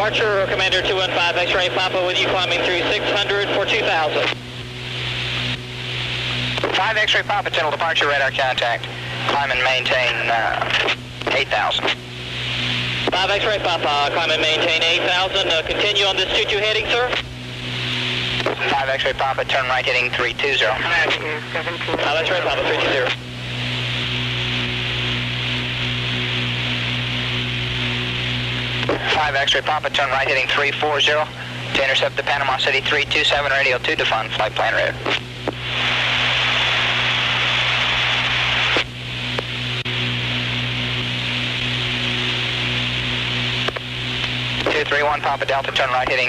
departure, Commander 215 X-ray Papa with you climbing through 600 for 2000. 5 X-ray Papa, general departure, radar contact. Climb and maintain 8,000. 5 X-ray Papa, climb and maintain 8,000. Continue on this 22 heading, sir. 5 X-ray Papa, turn right heading 320. 5 X-ray Papa, 320. 5 X-ray Papa, turn right heading 340 to intercept the Panama City 327 radio 2 defund flight plan route. 231 Papa Delta, turn right heading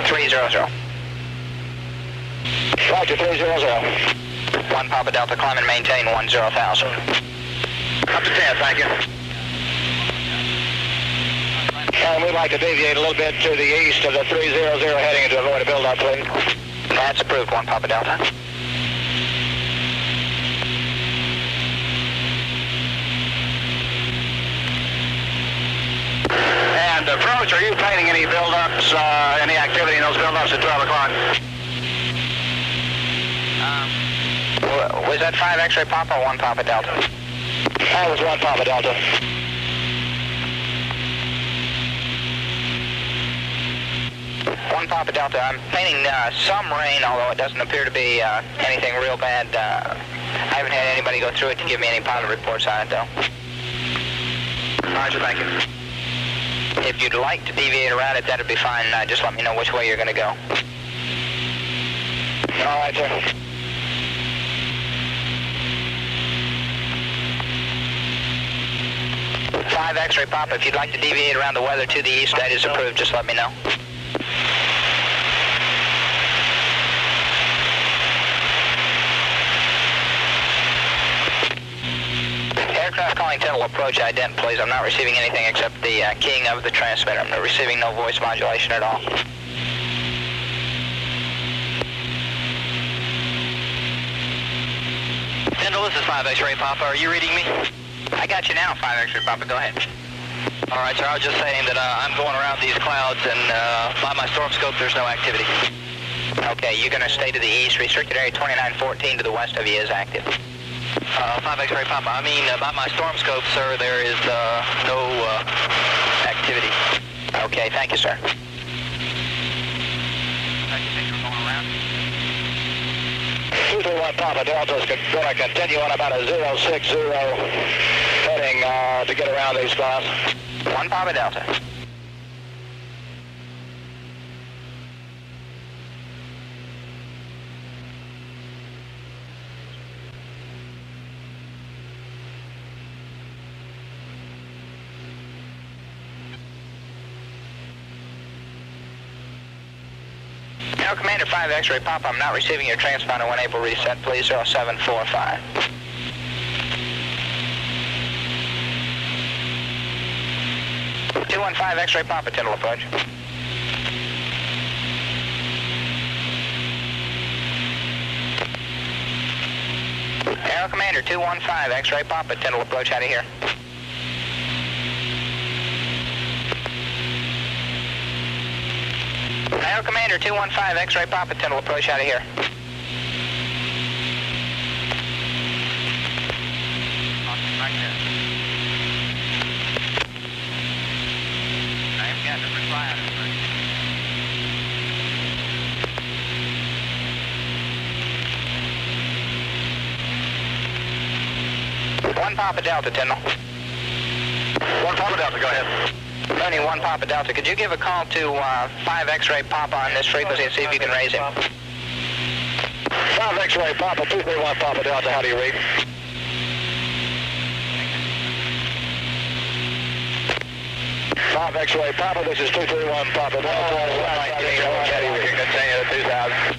300. Roger, 300. 1 Papa Delta, climb and maintain 10,000. Up to 10, thank you. And we'd like to deviate a little bit to the east of the 300 heading to avoid a build-up, please. That's approved, 1 Papa Delta. And approach, are you painting any build-ups, any activity in those build-ups at 12 o'clock? Was that 5 X-ray Papa or 1 Papa Delta? That was 1 Papa Delta. One Papa Delta, I'm painting some rain, although it doesn't appear to be anything real bad. I haven't had anybody go through it to give me any pilot reports on it, though. Roger, thank you. If you'd like to deviate around it, that'd be fine. Just let me know which way you're going to go. All right, sir. Five X-ray Papa, if you'd like to deviate around the weather to the east, that is approved. Just let me know. Aircraft calling tunnel approach ident, please. I'm not receiving anything except the keying of the transmitter. I'm not receiving no voice modulation at all. Central, this is 5 X-ray Papa. Are you reading me? I got you now, 5 X-ray Papa. Go ahead. All right, sir. I was just saying that I'm going around these clouds, and by my storm scope, there's no activity. Okay, you're going to stay to the east. Restricted area 2914 to the west of you is active. 5 X-ray Papa. I mean, by my storm scope, sir, there is no activity. Okay, thank you, sir. Two 1 Papa Delta is going to continue on about a 060 heading to get around these clouds. 1 Papa Delta. Now, Commander 5 X-ray Papa, I'm not receiving your transponder when able reset, please, 0745. Two 15 X-ray Papa, Tindall approach. Aero Commander 215 X-ray Papa, Tindall approach out of here. Aero Commander 215 X-ray Papa, Tindall approach out of here. Right there. I have got to reply on it. One Papa Delta, Tindall. 1 Papa Delta, go ahead. Only 1 Papa Delta. Could you give a call to 5 X-ray Papa on this frequency and see if you can raise him? 5 X-ray Papa, 231 Papa Delta, how do you read? Five X-ray Papa, this is 231 Papa Delta. Continue to 2000.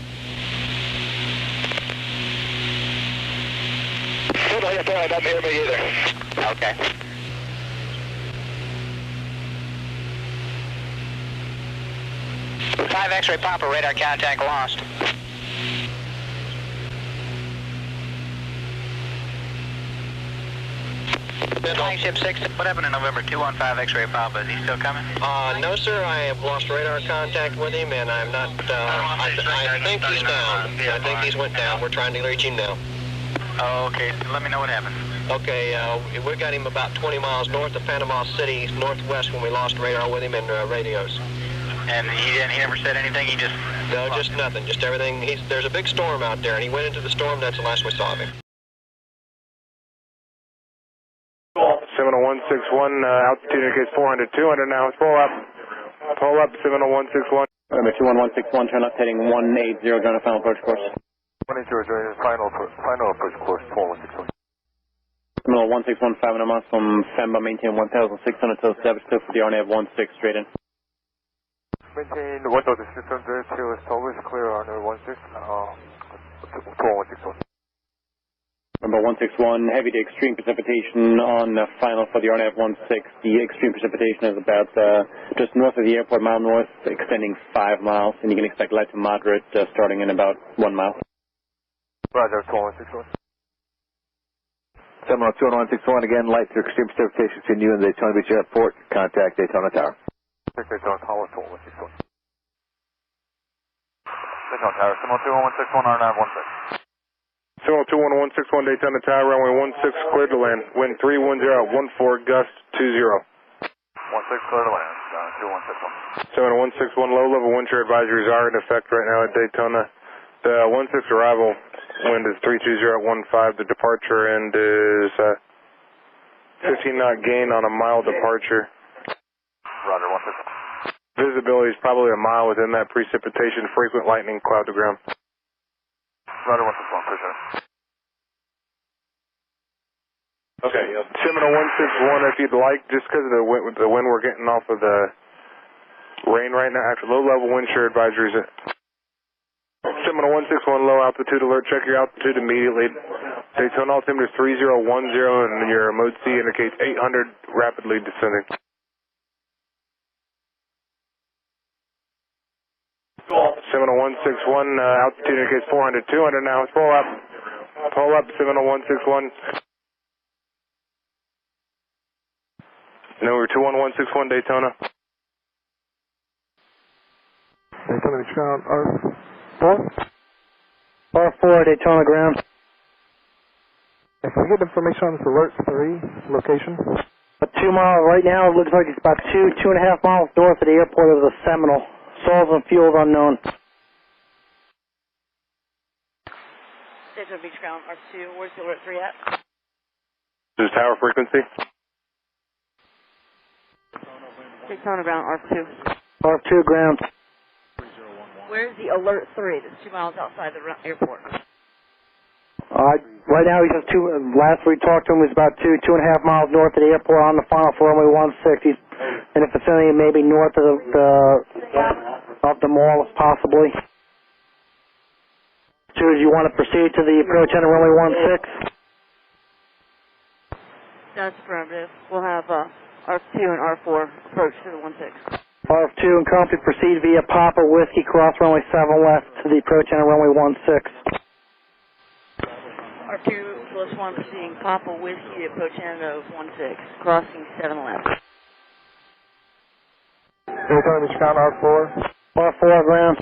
He doesn't hear me either. Okay. Five X-ray Papa, radar contact lost. Flagship 6, what happened in November 215 X-ray Papa? Is he still coming? No, sir. I have lost radar contact with him, and I'm not. I think he's down. I think he's went down. We're trying to reach him now. Oh, okay. So let me know what happened. Okay, we got him about 20 miles north of Panama City, northwest, when we lost radar with him and radios. And he never said anything. He just. No, just nothing. Just everything. There's a big storm out there, and he went into the storm. That's the last we saw of him. Seminole 161, altitude indicates 400, 200 now. Pull up. Pull up, Seminole 161. Number 21161, turn left heading 180, join the final approach course. 180, join final approach course, 4161. Seminole 161, 500 miles from Famba, maintain 1,600 till established clear for the RNAV 16 straight in. Maintain 1,600 till established clear RNAV 16, 4161. Number 161, heavy to extreme precipitation on final for the RNAV 16. The extreme precipitation is about just north of the airport, mile north, extending 5 miles, and you can expect light to moderate starting in about 1 mile. Roger, 2161. Seminole 21161, again, light to extreme precipitation between you and Daytona Beach Airport. Contact Daytona Tower. Daytona Tower, 2161. Daytona Tower, Seminole 21161, RNAV 16. Seminole 21161, Daytona Tower, runway 16, clear to land. Wind 310 at 14, gust 20. 16, clear to land, 21161. Seminole 161, low level wind shear advisories are in effect right now at Daytona. The 16 arrival wind is 320 at 15. The departure end is 15 knot gain on a mile departure. Roger, 161. Visibility is probably a mile within that precipitation, frequent lightning, cloud to ground. Roger, 161, appreciate it. Okay, Seminole 161, if you'd like, just because of the wind we're getting off of the rain right now, after low level wind shear advisories. Seminole 161, low altitude alert, check your altitude immediately. Daytona altimeter is 3010, and your mode C indicates 800, rapidly descending. Seminole 161, altitude indicates 400, 200 now. Pull up. Pull up, Seminole 161. Number 21161, Daytona. Daytona Beach ground, R4? R4, Daytona ground. If we get information on this alert 3 location? 2 miles, right now it looks like it's about 2.5 miles north of the airport of the Seminole. Soils and fuels unknown. Daytona Beach ground, R2, where's the alert 3 at? This is tower frequency. Daytona ground, R2. R2 ground. Where's the alert 3 that's 2 miles outside the airport? Right now he's just last we talked to him was about 2.5 miles north of the airport on the final for runway 16. In the vicinity maybe north of the mall possibly. So do you want to proceed to the approach end of runway 16? That's affirmative. We'll have R2 and R4 approach to the 16. R2 and company proceed via Papa Whiskey, cross runway 7 left to the approach end of runway 16. R2 plus 1 proceeding Papa Whiskey, approach end of 16, crossing 7 left. Daytona Beach ground, R4? R4 ground.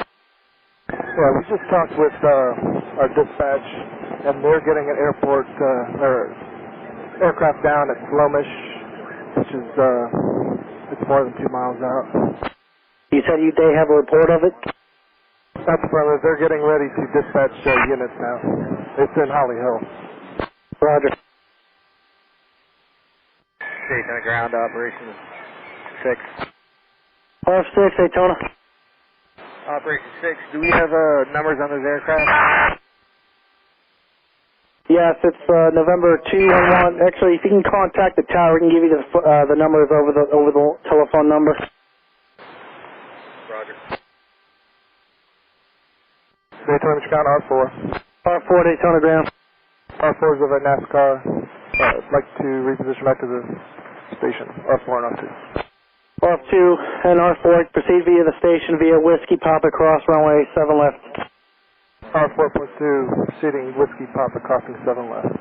Yeah, we just talked with our dispatch, and they're getting an airport, or aircraft down at Slomish, which is, it's more than 2 miles out. You said they have a report of it? That's brother. They're getting ready to dispatch units now. It's in Holly Hill. Roger. Daytona ground, operation 6. R6, Daytona. Operation 6, do we have numbers on those aircraft? Yes, it's November 211. Actually, if you can contact the tower, we can give you the numbers over the telephone number. Roger. Daytona Beach ground, R4. R4, Daytona ground. R4 is over at NASCAR. I'd like to reposition back to the station. R4 and R2. R2 and R4 proceed via the station via Whiskey Papa cross runway 7 left. R4.2 proceeding Whiskey Papa crossing 7 left.